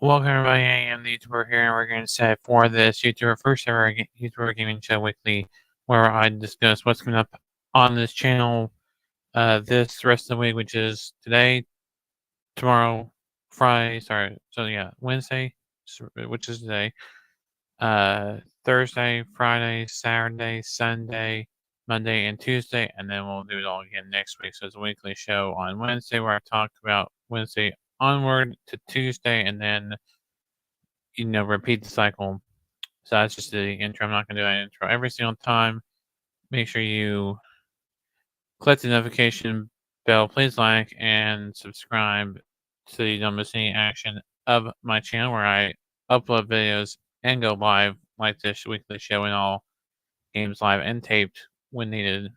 Welcome everybody, I am the YouTuber here, and we're going to say for this first ever YouTuber Gaming Show Weekly, where I discuss what's coming up on this channel this rest of the week, which is today, tomorrow, Wednesday, which is today, Thursday, Friday, Saturday, Sunday, Monday, and Tuesday, and then we'll do it all again next week. So it's a weekly show on Wednesday where I talk about Wednesday onward to Tuesday, and then repeat the cycle. So that's just the intro. I'm not going to do an intro every single time. Make sure you click the notification bell. Please like and subscribe so you don't miss any action of my channel where I upload videos and go live like this weekly show and all games live and taped when needed.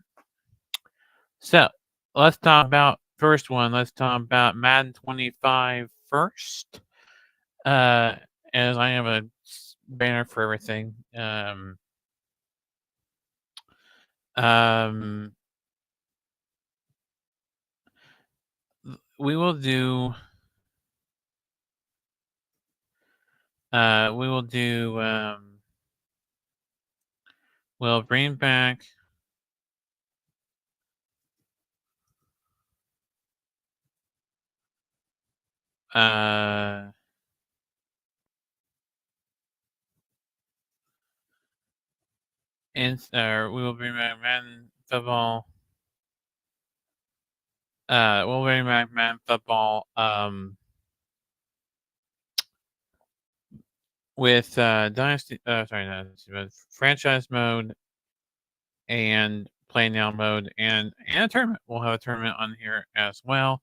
So let's talk about Let's talk about Madden 25 first. As I have a banner for everything. We will do. We'll bring back. We will bring back Madden football. We'll bring back Madden football. With Dynasty. But franchise mode and play now mode and a tournament. We'll have a tournament on here as well.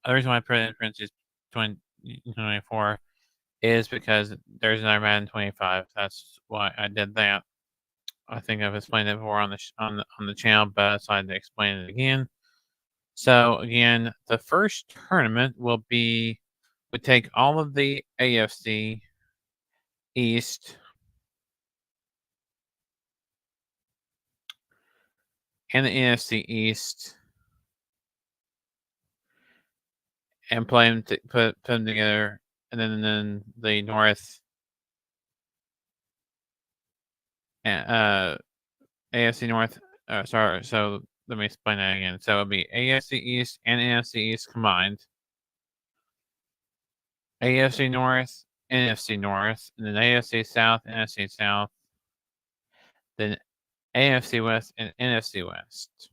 The reason why I put it in parentheses 2024 is because there's another Madden 25. That's why I did that. I think I've explained it before on the channel, but I decided to explain it again. So again, the first tournament will be we take all of the AFC East and the NFC East and play them put them together, and then the North AFC North. Sorry, so let me explain that again. So it'll be AFC East and NFC East combined, AFC North, NFC North, and then AFC South, NFC South, then AFC West and NFC West.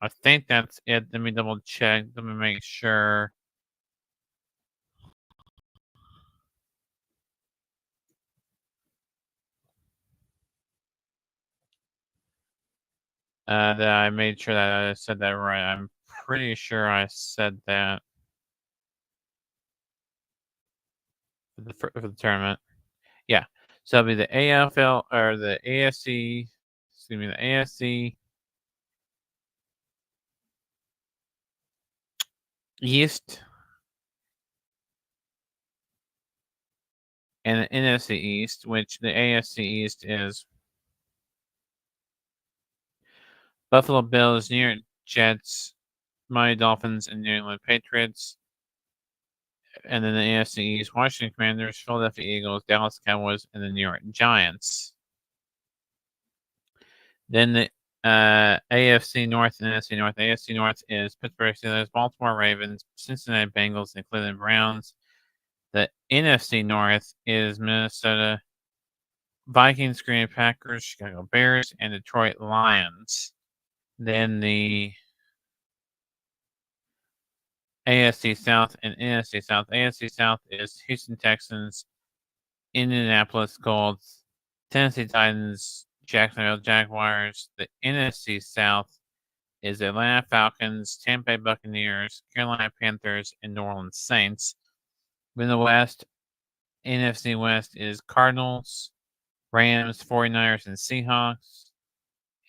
I think that's it. Let me double check. Let me make sure. That I made sure that I said that right. I'm pretty sure I said that for the tournament. Yeah. So it'll be the AFL or the AFC. Excuse me, the AFC East and the NFC East, which the AFC East is Buffalo Bills, New York Jets, Miami Dolphins, and New England Patriots. And then the AFC East, Washington Commanders, Philadelphia Eagles, Dallas Cowboys, and the New York Giants. Then the AFC North and NFC North. AFC North is Pittsburgh Steelers, Baltimore Ravens, Cincinnati Bengals, and Cleveland Browns. The NFC North is Minnesota Vikings, Green Bay Packers, Chicago Bears, and Detroit Lions. Then the AFC South and NFC South. AFC South is Houston Texans, Indianapolis Colts, Tennessee Titans, Jacksonville Jaguars. The NFC South is Atlanta Falcons, Tampa Bay Buccaneers, Carolina Panthers, and New Orleans Saints. In the West, NFC West is Cardinals, Rams, 49ers, and Seahawks.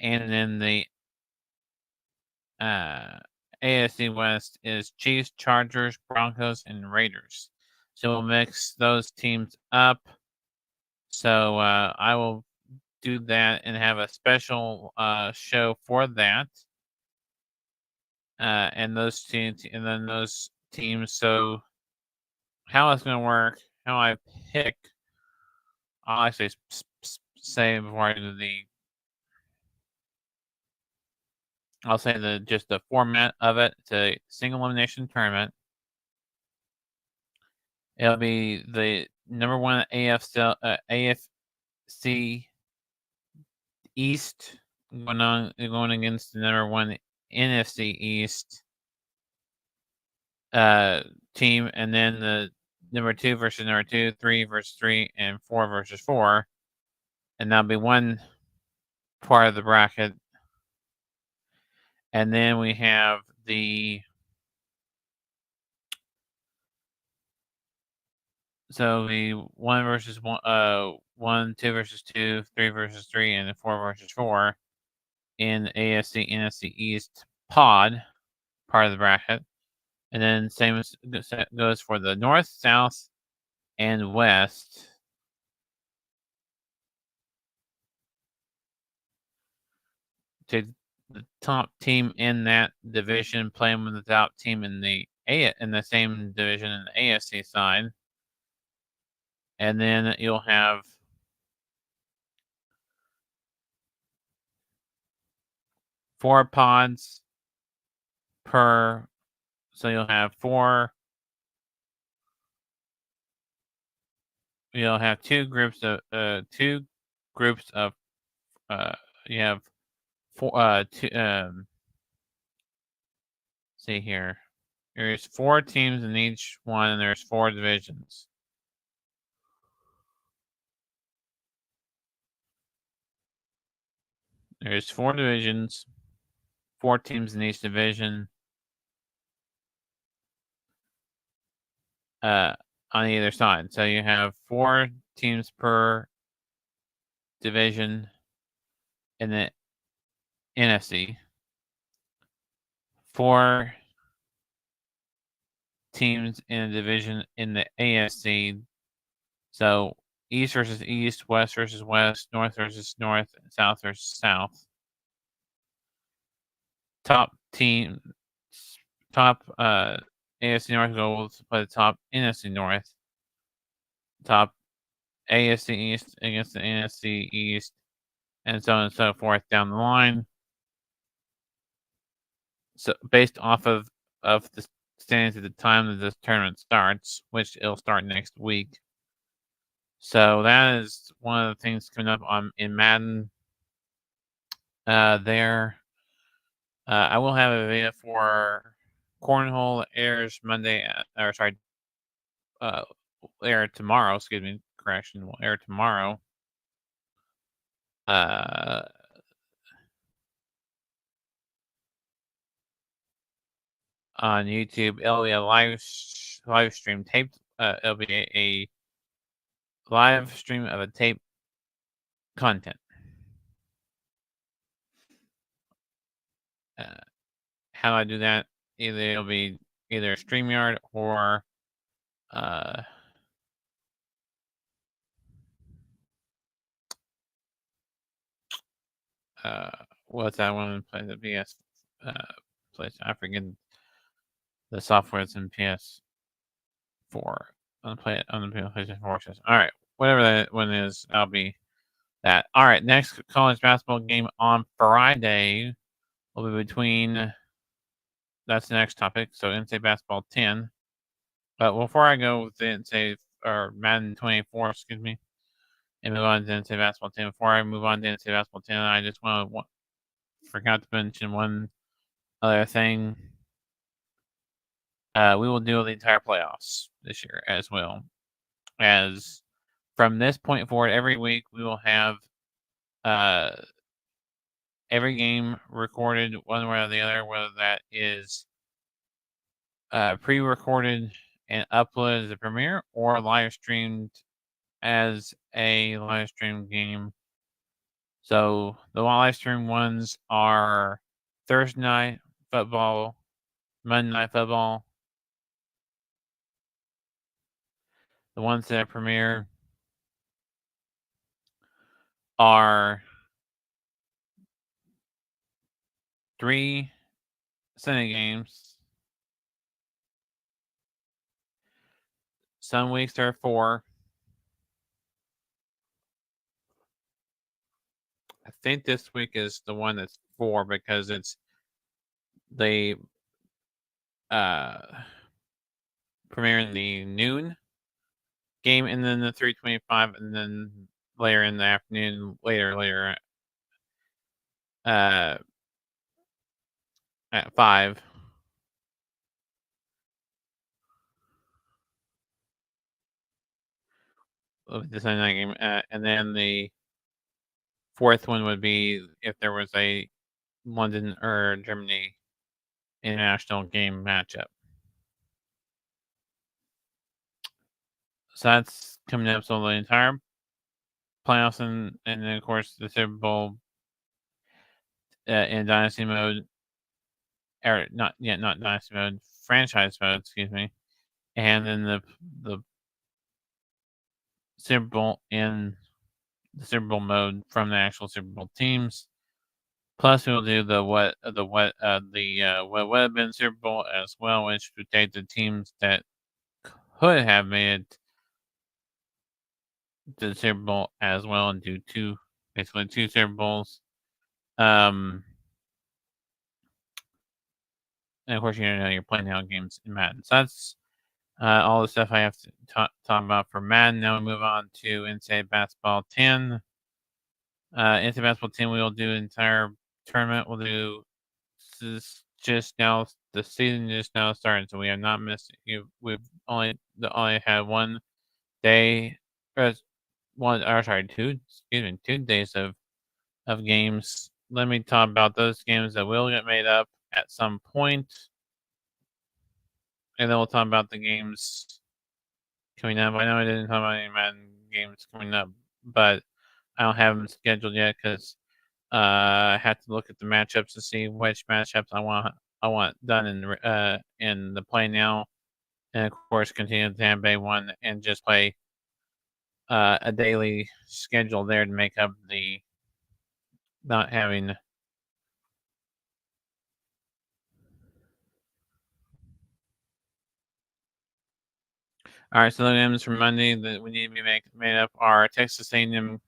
And then the AFC West is Chiefs, Chargers, Broncos, and Raiders. So we'll mix those teams up. So I will do that and have a special show for that. And those teams. So how it's going to work how I pick, I'll actually say before I do I'll say just the format of it. It's a single elimination tournament. It'll be the number one AFC East going against the number one NFC East team, and then the number 2 versus number 2, 3 versus 3, and 4 versus 4. And that'll be one part of the bracket. And then we have the the 1 versus 1, 1, 2 versus 2, 3 versus 3, and the 4 versus 4 in the AFC NFC East pod part of the bracket. And then same goes for the North, South, and West. To the top team in that division playing with the top team in the same division in the AFC side. And then you'll have 4 pods per, so you'll have 4. You'll have 2 groups of you have 4 see here. There's 4 teams in each one, and there's 4 divisions. There's 4 divisions, 4 teams in each division. On either side. So you have 4 teams per division in the NFC, 4 teams in a division in the AFC. So East versus East, West versus West, North versus North, South versus South. Top AFC North goals play the top NFC North. Top AFC East against the NFC East, and so on and so forth down the line. So based off of the standings at the time that this tournament starts, which it'll start next week. So that is one of the things coming up in Madden. There, I will have a video for Cornhole airs Monday, air tomorrow. Excuse me, correction. Will air tomorrow. On YouTube, it'll be a live stream taped. It'll be a live stream of a tape content. How do I do that? Either it'll be either StreamYard or what's that one? Play the PS place. I forget the software that's in PS4 on the PlayStation 4 system. All right, whatever that one is, I'll be that. All right, next college basketball game on Friday will be between. That's the next topic. So NCAA basketball 10. But before I go with the NCAA or Madden 24, excuse me, and move on to NCAA basketball 10. Before I move on to NCAA basketball 10, I just forgot to mention one other thing. We will do the entire playoffs this year as well. As from this point forward, every week we will have every game recorded one way or the other, whether that is pre-recorded and uploaded as a premiere or live streamed as a live stream game. So the live stream ones are Thursday night football, Monday night football. The ones that premiere are 3 Sunday games, Some weeks there are 4. I think this week is the one that's 4 because it's they premiering the noon game and then the 3:25 and then later in the afternoon, later at 5. Of the Sunday night game, and then the 4th one would be if there was a London or Germany international game matchup. So that's coming up. So the entire playoffs and then of course the Super Bowl in Dynasty mode, or not Dynasty mode, franchise mode, excuse me, and then the Super Bowl in the Super Bowl mode from the actual Super Bowl teams. Plus, we'll do the what would have been Super Bowl as well, which would take the teams that could have made it to the Super Bowl as well and do basically two Super Bowls. And of course, you're playing out games in Madden. So that's all the stuff I have to talk about for Madden. Now we move on to NCAA Basketball 10. NCAA Basketball 10, we will do an entire tournament. We'll do just now. The season just now started, so we have not missed. We've only had 1 day, or 2 days of games. Let me talk about those games that will get made up at some point, and then we'll talk about the games coming up. I know I didn't talk about any Madden games coming up, but I don't have them scheduled yet because I have to look at the matchups to see which matchups I want done in the play now, and of course continue the Tampa Bay one and just play a daily schedule there to make up the not having. All right, so the games for Monday that we need to be made up are Texas A&M,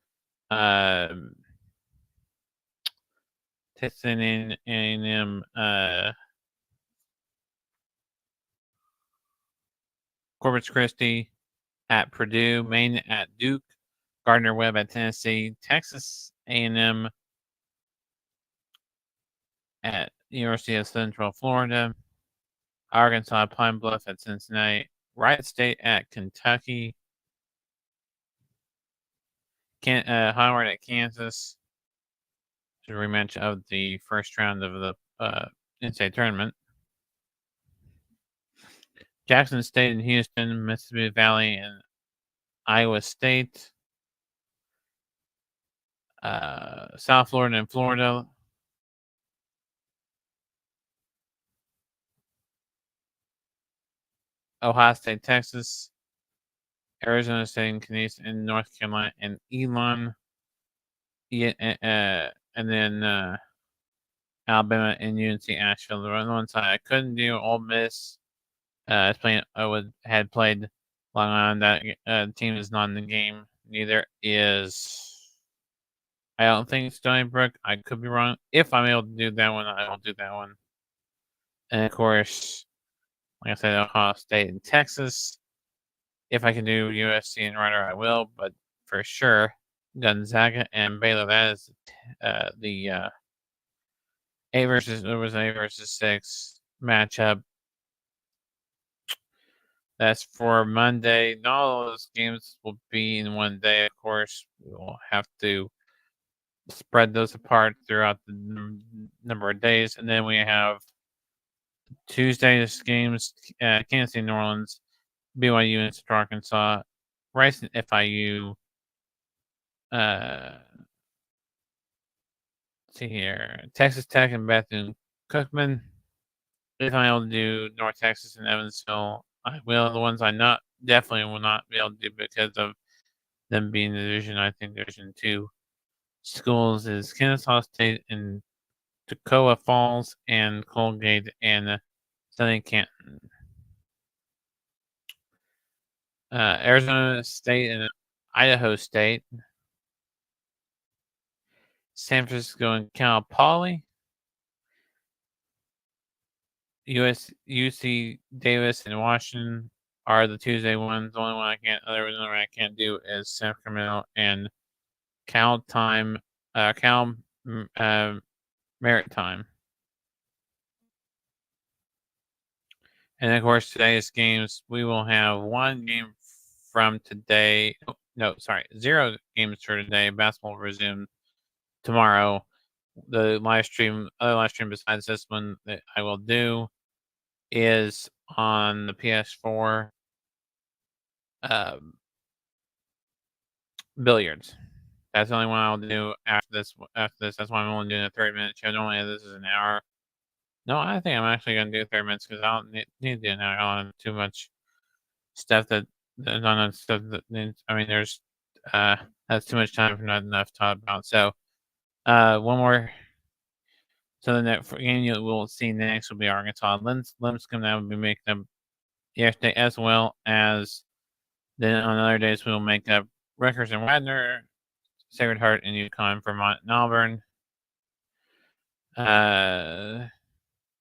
Corpus Christi at Purdue, Maine at Duke, Gardner Webb at Tennessee, Texas A&M at University of Central Florida, Arkansas Pine Bluff at Cincinnati, Wright State at Kentucky, Howard at Kansas, to rematch of the first round of the NCAA tournament. Jackson State and Houston, Mississippi Valley and Iowa State, South Florida and Florida, Ohio State, Texas, Arizona State and Canisius, and North Carolina and Elon, and then Alabama and UNC Asheville. The one side I couldn't do, Ole Miss. Had played Long Island. That team is not in the game. Neither is. I don't think Stony Brook. I could be wrong. If I'm able to do that one, I will do that one. And of course, like I said, Ohio State and Texas. If I can do USC and Rider, I will. But for sure, Gonzaga and Baylor. That is the 8 versus 6 matchup. That's for Monday. Not all those games will be in one day, of course. We'll have to spread those apart throughout the number of days. And then we have Tuesday's games, Kansas City, New Orleans, BYU and Central Arkansas, Rice and FIU. See here, Texas Tech and Bethune-Cookman. If I'm able to do North Texas and Evansville, I will. The ones I definitely will not be able to do because of them being Division 2 schools is Kennesaw State and Toccoa Falls and Colgate and Southern Canton. Arizona State and Idaho State. San Francisco and Cal Poly. UC Davis and Washington are the Tuesday ones. The only one I can't do is Sacramento and Cal Maritime. And of course, today's games, we will have one game from today. No, sorry, 0 games for today. Basketball resumes tomorrow. The other live stream besides this one that I will do is on the PS4 billiards. That's the only one I'll do after this. That's why I'm only doing a 30-minute show. Normally, this is an hour. No, I think I'm actually going to do 30 minutes because I don't need to do an hour. I don't have too much stuff that not enough stuff that I mean, there's that's too much time for not enough to talk about. So, one more. So the next game you will see next will be Arkansas. Lipscomb that will be making up yesterday, as well as then on other days we will make up Rutgers and Wagner, Sacred Heart and UConn, Vermont and Auburn.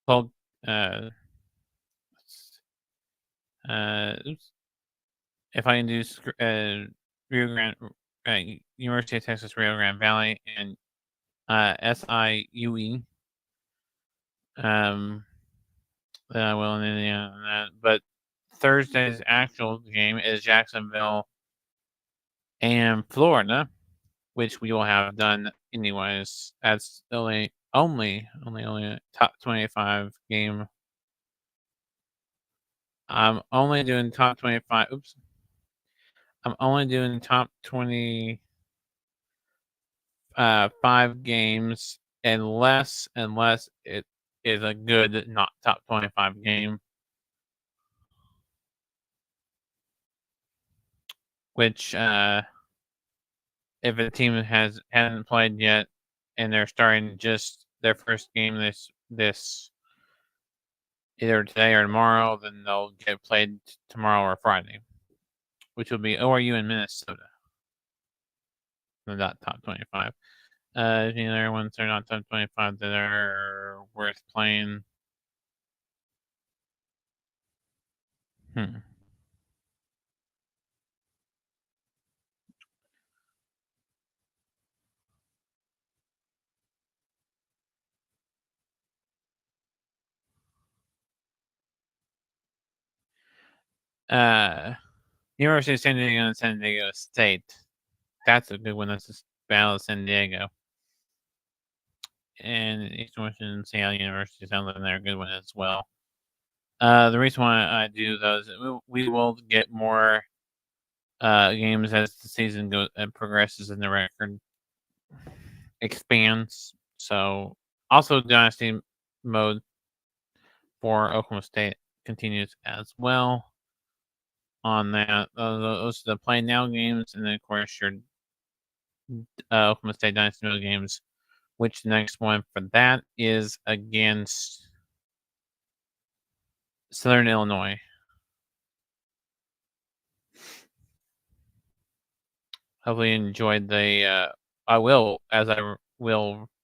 Polk, oops. If I can do Rio Grande, University of Texas Rio Grande Valley and SIUE. Then I will in Indiana. But Thursday's actual game is Jacksonville and Florida, which we will have done anyways. That's only top 25 game. I'm only doing top 25. Oops. I'm only doing top 25 games unless it is a good not top 25 game. Which if a team hasn't played yet and they're starting just their first game this either today or tomorrow, then they'll get played tomorrow or Friday, which will be ORU and Minnesota. Not top 25. Any other ones that are not top 25 that are worth playing? University of San Diego and San Diego State. That's a good one. That's the Battle of San Diego. And Eastern Washington Seattle University sounds like they're a good one as well. The reason why I do those, we will get more games as the season progresses and the record expands. So, also Dynasty mode for Oklahoma State continues as well. On that, those are the play now games, and then of course your Oklahoma State Dynasty mode games. Which the next one for that is against Southern Illinois. Hopefully you enjoyed the I will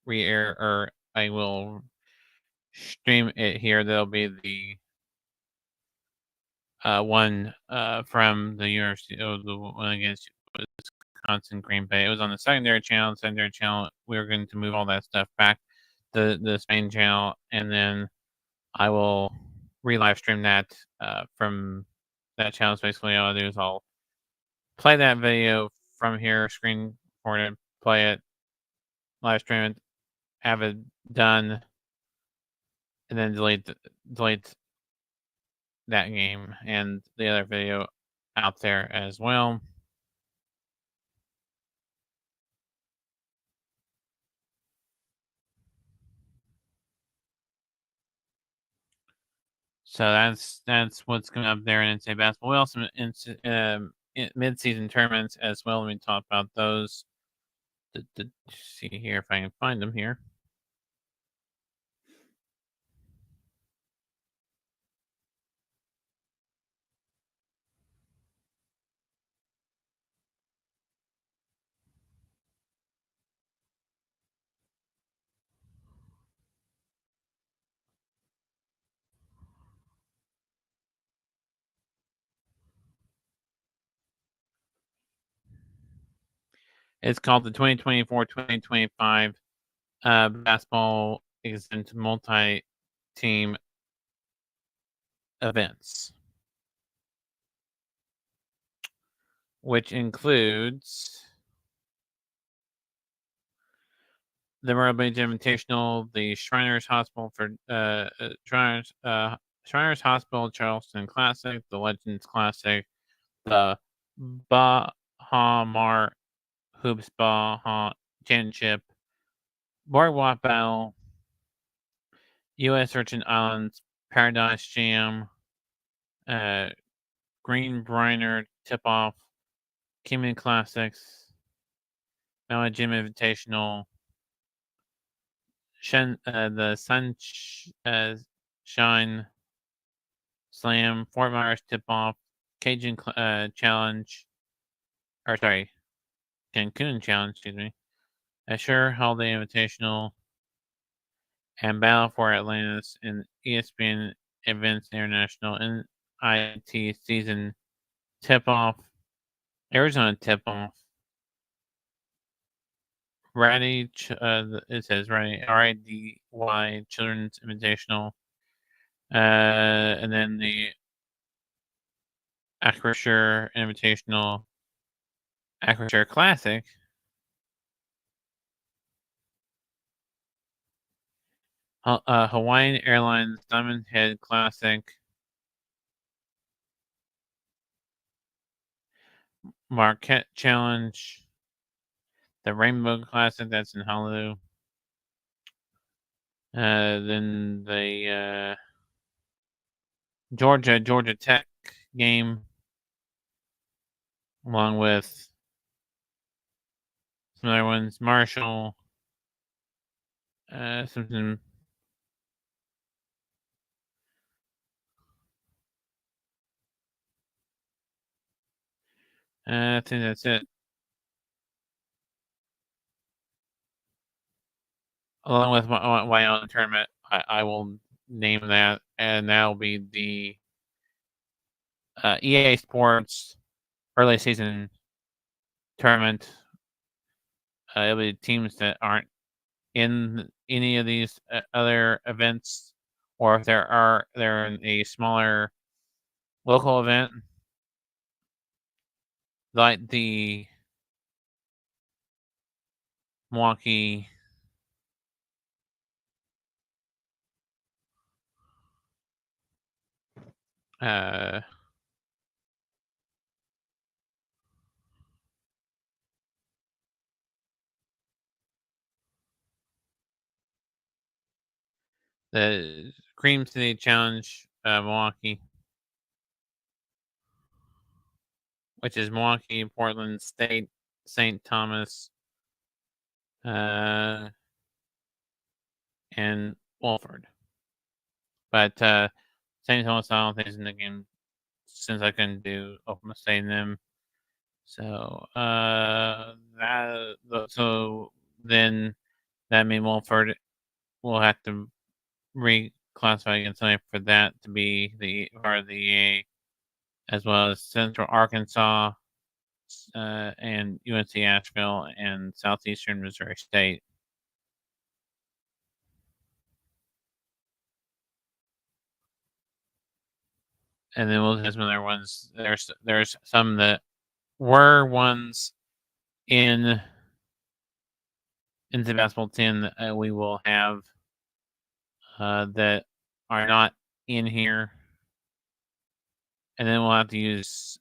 re-air or I will stream it here. There'll be the one from the University of the one against Wisconsin Green Bay. It was on the secondary channel. We were going to move all that stuff back to the main channel, and then I will re-live stream that from that channel. So basically, all I do is I'll play that video from here, screen record it, play it, live stream it, have it done, and then delete that game and the other video out there as well. So that's what's coming up there in NCAA basketball. We also in mid-season tournaments as well. Let me talk about those. See here if I can find them here. It's called the 2024-2025 basketball exempt multi-team events, which includes the Myrtle Beach Invitational, the Shriners Hospital Charleston Classic, the Legends Classic, the Bahamar Hoops Baja Championship, Boardwalk Battle, U.S. Virgin Islands Paradise Jam, Green Briner Tip Off, Kingman Classics, Maui Gym Invitational, the Sunshine Slam, Fort Myers Tip Off, Cajun Challenge, or sorry, Cancun Challenge, excuse me, Assure Holiday Invitational, and Battle for Atlantis in ESPN Events International NIT Season Tip Off, Arizona Tip Off, it says RIDY Children's Invitational, and then the Acrisure Invitational, Acrisure Classic, Hawaiian Airlines Diamond Head Classic, Marquette Challenge, the Rainbow Classic, that's in Honolulu. Then the Georgia Tech game, along with some other ones, Marshall, something. I think that's it. Along with my own tournament, I will name that, and that'll be the EA Sports early season tournament. It'll be teams that aren't in any of these other events, or if they're in a smaller local event, like the Milwaukee uh, the Cream City Challenge, Milwaukee, which is Milwaukee, Portland State, St. Thomas, and Wolford. But St. Thomas, I don't think is in the game since I couldn't do Oklahoma State in them. So then that means Wolford will have to reclassify against something for that to be the part of the EA, as well as Central Arkansas and UNC Asheville and Southeastern Missouri State. And then we'll have some other ones. There's some that were ones in the basketball 10 that we will have that are not in here, and then we'll have to use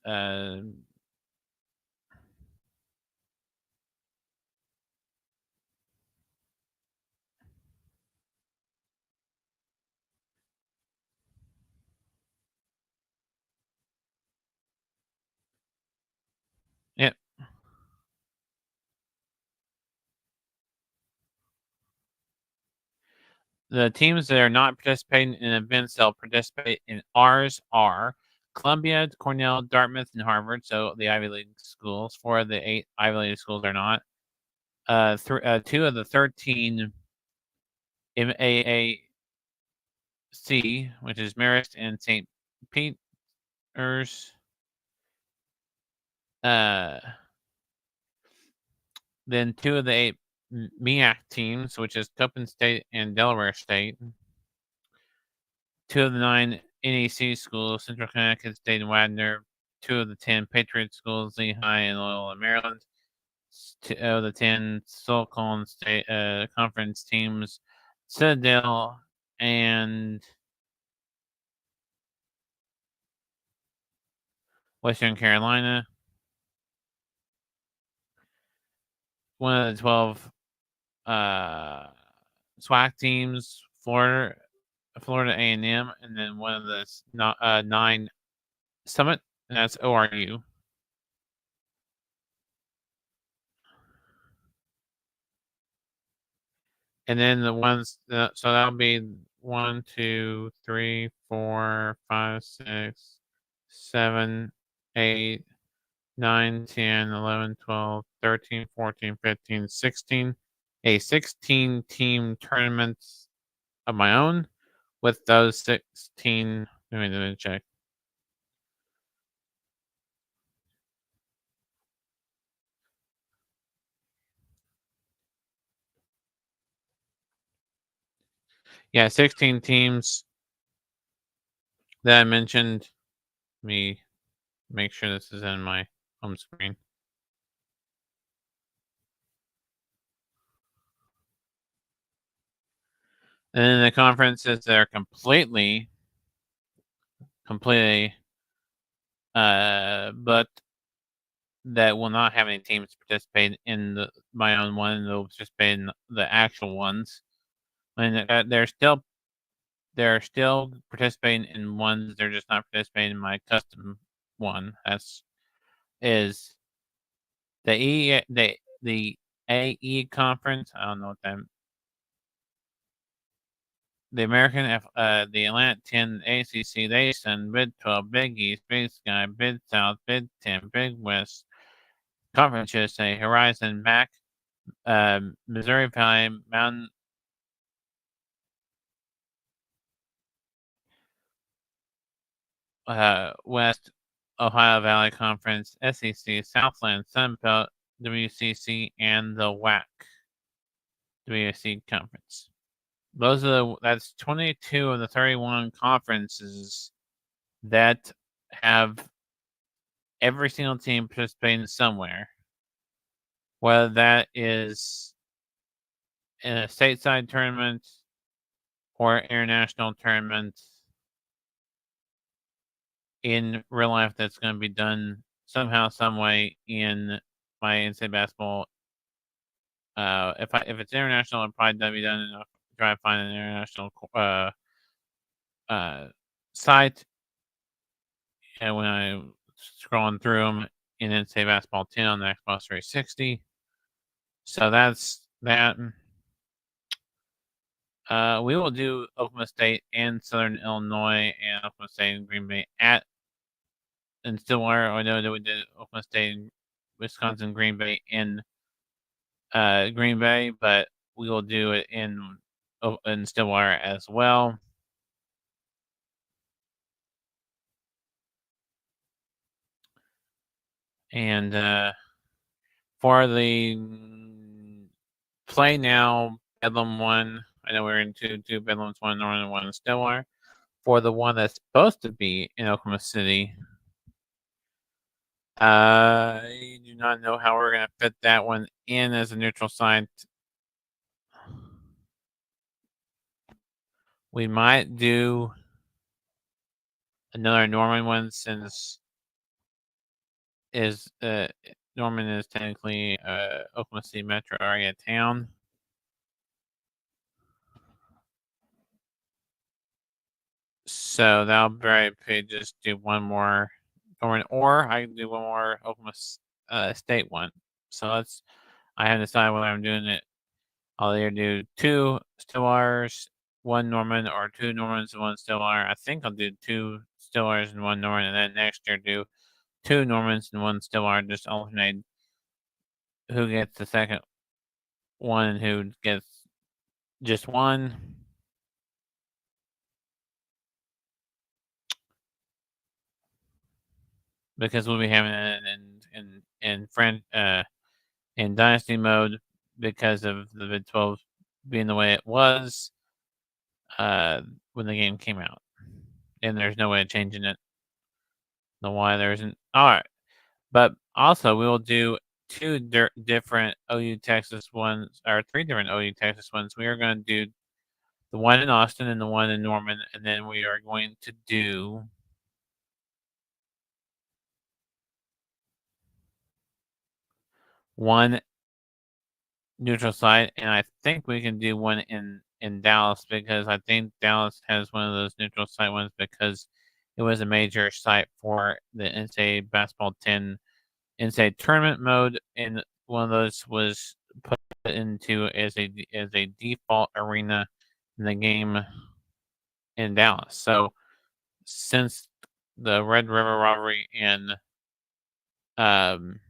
yep. The teams that are not participating in events they'll participate in ours are Columbia, Cornell, Dartmouth, and Harvard. So the Ivy League schools. 4 of the 8 Ivy League schools are not. 2 of the 13 MAAC, which is Marist and St. Peter's. Then 2 of the 8 MEAC teams, which is Copen State and Delaware State. 2 of the 9 NEC schools, Central Connecticut State and Wagner. 2 of the 10 Patriot schools, Lehigh and Loyola, Maryland. 2 of the 10 Silicon State Conference teams, Citadel and Western Carolina. 1 of the 12 SWAC teams, Florida A&M, and then 1 of the 9 Summit, and that's ORU. And then the ones, so that'll be 1, 2, 3, 4, 5, 6, 7, 8, 9, 10, 11, 12, 13, 14, 15, 16. A 16 team tournament of my own with those 16. Let me check. Yeah, 16 teams that I mentioned. Let me make sure this is in my home screen. And then the conferences that are completely but that will not have any teams participate in my own one. They'll participate in the actual ones. And they're still participating in ones. They're just not participating in my custom one. Is the AE conference. I don't know what that. The American the Atlantic 10 ACC, they send Big 12, Big East, Big Sky, Big South, Big 10, Big West Conference USA, Horizon, MAC, Missouri Valley, Mountain West Ohio Valley Conference, SEC, Southland, Sunbelt, WCC, and the WAC WAC Conference. That's 22 of the 31 conferences that have every single team participating somewhere, whether that is in a stateside tournament or international tournament in real life that's going to be done somehow, some way in my NCAA basketball. If it's international, it'll probably be done in try to find an international site. And when I scrolling through them in NCAA basketball 10 on the Xbox 360, so that's that. We will do Oklahoma State and Southern Illinois and Oklahoma State and Green Bay in Stillwater. I know that we did Oklahoma State and Wisconsin, Green Bay in Green Bay, but we will do it in Stillwater as well. And for the Play Now Bedlam one, I know we're in two Bedlams, one in Northern and one in Stillwater. For the one that's supposed to be in Oklahoma City, I do not know how we're going to fit that one in as a neutral site. We might do another Norman one since Norman is technically Oklahoma City metro area town. So that'll probably just do one more Norman, or I can do one more Oklahoma State one. So I haven't decided whether I'm doing it. I'll either do 2 Stillwaters, 1 Norman, or 2 Normans and 1 Stillwater. I think I'll do 2 Stillwaters and 1 Norman, and then next year do 2 Normans and 1 Stillwater, just alternate who gets the second one and who gets just one. Because we'll be having it in French, in Dynasty mode because of the Big 12 being the way it was when the game came out. And there's no way of changing it. No why there isn't. All right. But also, we will do two different OU Texas ones, or three different OU Texas ones. We are going to do the one in Austin and the one in Norman, and then we are going to do one neutral site, and I think we can do one in Dallas because I think Dallas has one of those neutral site ones because it was a major site for the NCAA basketball 10 NCAA tournament mode, and one of those was put into as a default arena in the game in Dallas. So since the Red River robbery and um,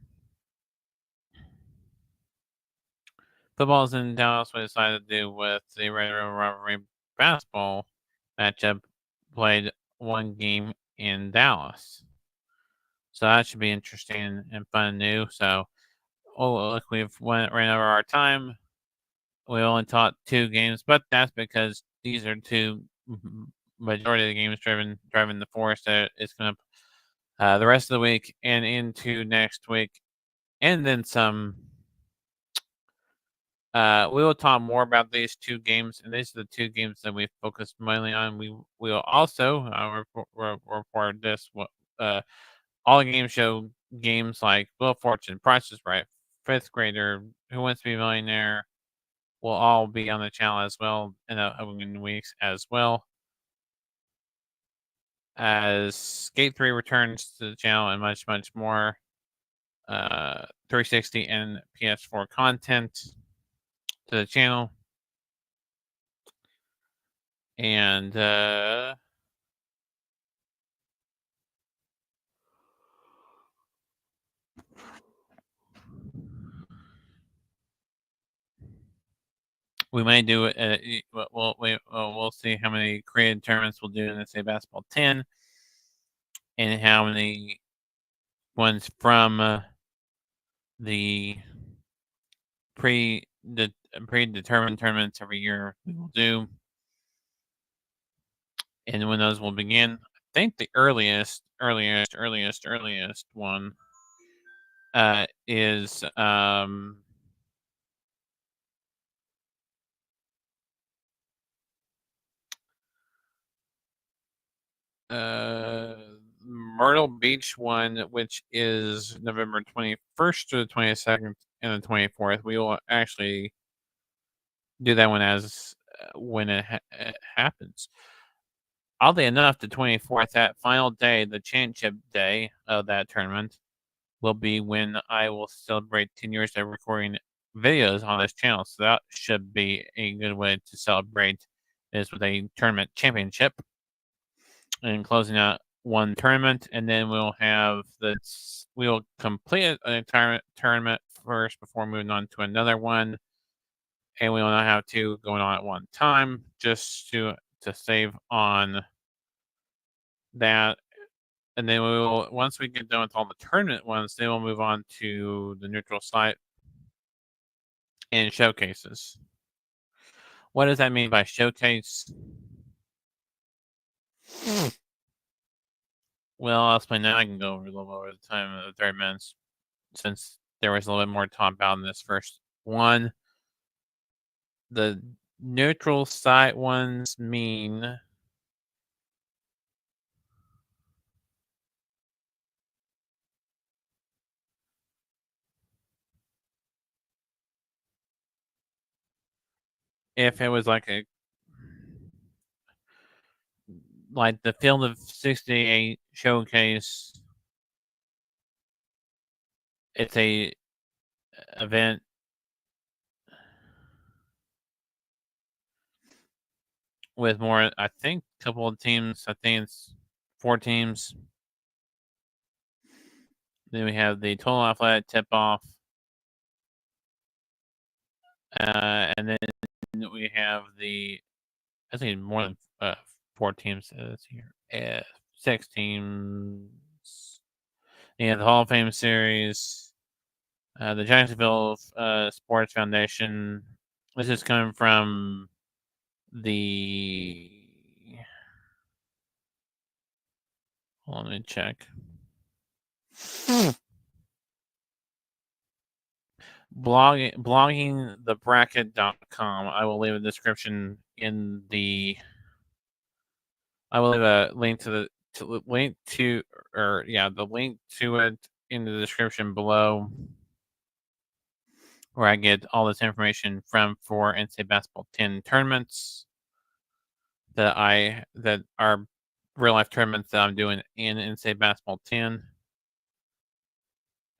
football's in Dallas, we decided to do with the Red River Rivalry basketball matchup played one game in Dallas. So that should be interesting and fun and new. So, oh, look, ran over our time. We only taught 2 games, but that's because these are 2 majority of the games driving the force that it's going to the rest of the week and into next week, and then some. We will talk more about these 2 games, and these are the 2 games that we focused mainly on. We will also report this all game show games like Wheel of Fortune, Price is Right, Fifth Grader, Who Wants to Be a Millionaire will all be on the channel as well in the upcoming weeks as well. As Skate 3 returns to the channel and much, much more 360 and PS4 content to the channel. And we may do it. We'll see how many created tournaments we'll do in the say basketball 10, and how many ones from the predetermined tournaments every year we will do, and when those will begin. I think the earliest one is Myrtle Beach one, which is November 21st to the 22nd and the 24th. We will actually do that one as when it happens. Oddly enough, the 24th, that final day, the championship day of that tournament, will be when I will celebrate 10 years of recording videos on this channel. So that should be a good way to celebrate is with a tournament championship and closing out one tournament, and then we'll have this. We'll complete an entire tournament first before moving on to another one, and we will not have 2 going on at one time, just to save on that. And then we will, once we get done with all the tournament ones, then we'll move on to the neutral site and showcases. What does that mean by showcase? Well, I'll explain that. I can go over a little over the time of the 30 minutes since there was a little bit more to talk about in this first one. The neutral site ones mean if it was like the Field of 68 showcase, it's a event with more, I think, a couple of teams. I think it's 4 teams. Then we have the Total Athletic Tip Off. And then we have I think more than 4 teams this year. 6 teams. Yeah, the Hall of Fame series. The Jacksonville Sports Foundation. This is coming from the. Let me check. Bloggingthebracket.com. I will leave a description in the. I will leave a link to the the link to it in the description below, where I get all this information from for NCAA basketball 10 tournaments that are real life tournaments that I'm doing in NCAA basketball 10.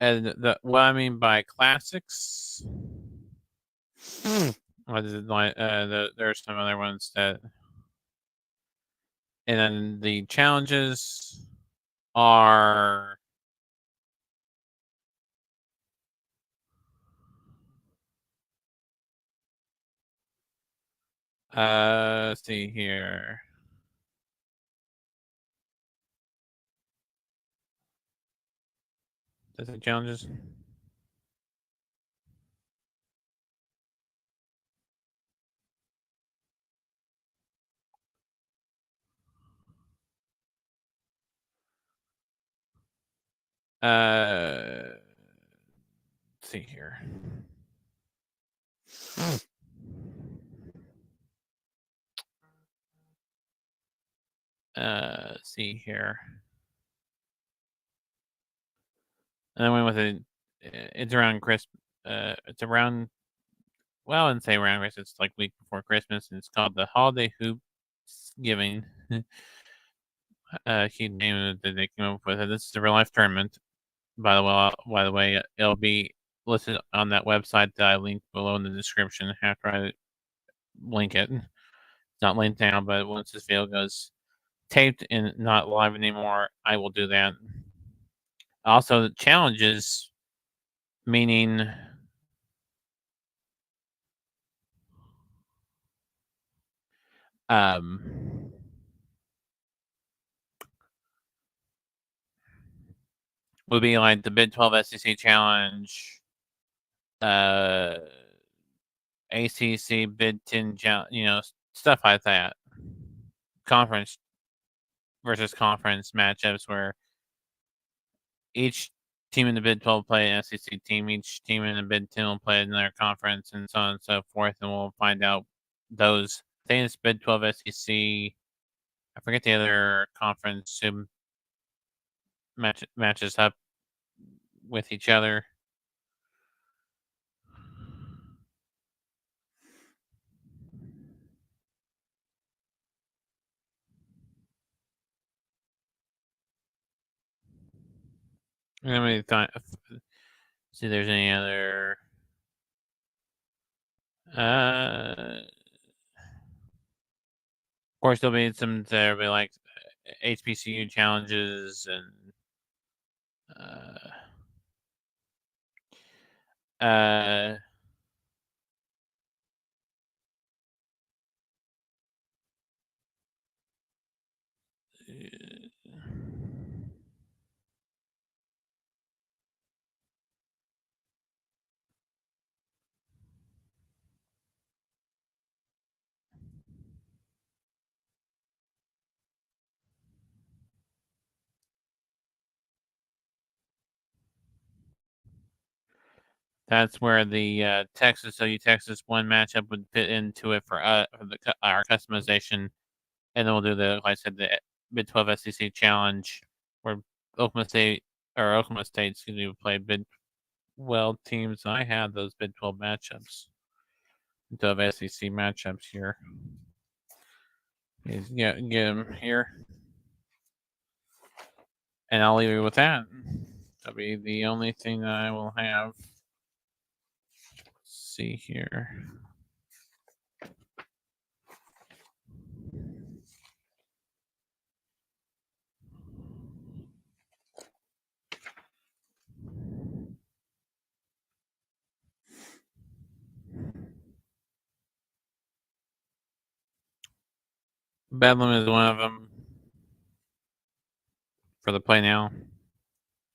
And what I mean by classics, what is it like? There's some other ones that, and then the challenges are. Let's see here. Does it challenges? Let's see here. Let's see here. And then went with it. It's around Christmas. It's around. Well, I wouldn't say around Christmas. It's like week before Christmas, and it's called the Holiday Hoops Giving. Key name that they came up with. This is a real life tournament. By the way, it'll be listed on that website that I linked below in the description after I link it. It's not linked now, but once this video goes taped and not live anymore, I will do that. Also, the challenges, meaning would be like the Big 12 SEC Challenge, ACC Big 10 Challenge, stuff like that. Conference versus conference matchups where each team in the Big 12 play an SEC team, each team in the Big 10 will play another conference, and so on and so forth, and we'll find out those. I think it's Big 12 SEC. I forget the other conference who matches up with each other. Let me see if there's any other. Of course, there'll be some there'll be like HBCU challenges and uh, that's where the Texas OU Texas one matchup would fit into it for our customization, and then we'll do like I said, the Big 12 SEC challenge where Oklahoma State's going to play Big 12 teams. I have those Big 12 matchups, Big 12 SEC matchups here. Get them here, and I'll leave you with that. That'll be the only thing that I will have. Let's see here. Bedlam is one of them for the play now,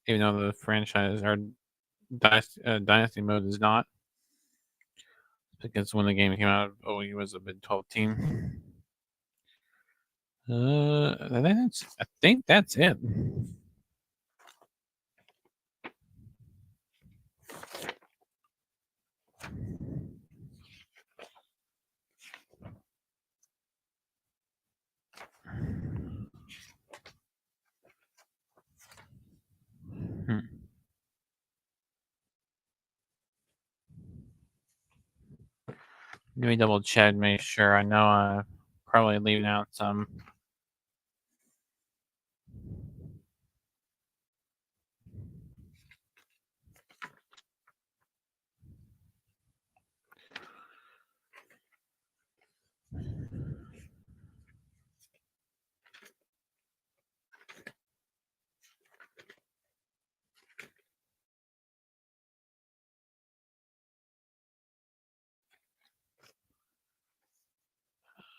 even though the franchise are Dynasty mode is not, because when the game came out, he was a Big 12 team. I think that's it. Hmm. Let me double check, make sure. I know I probably leaving out some.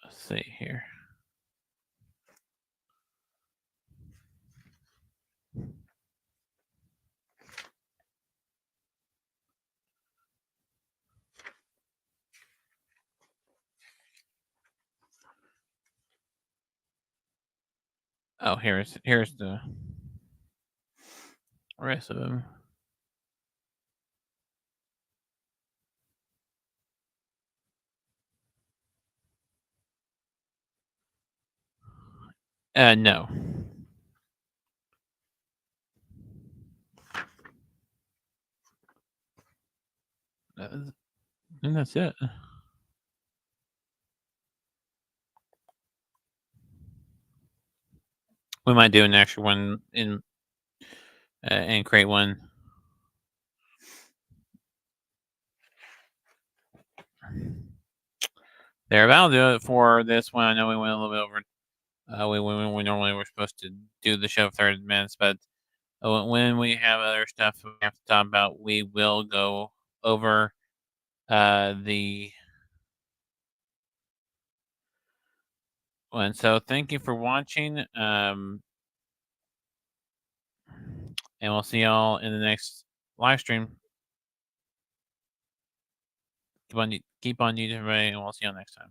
Let's see here. Oh, here's the rest of them. No. And that's it. We might do an extra one in and create one. There, that'll do it for this one. I know we went a little bit over. We normally were supposed to do the show 30 minutes, but when we have other stuff we have to talk about, we will go over the one. So thank you for watching, and we'll see y'all in the next live stream. Keep on YouTube, everybody, and we'll see y'all next time.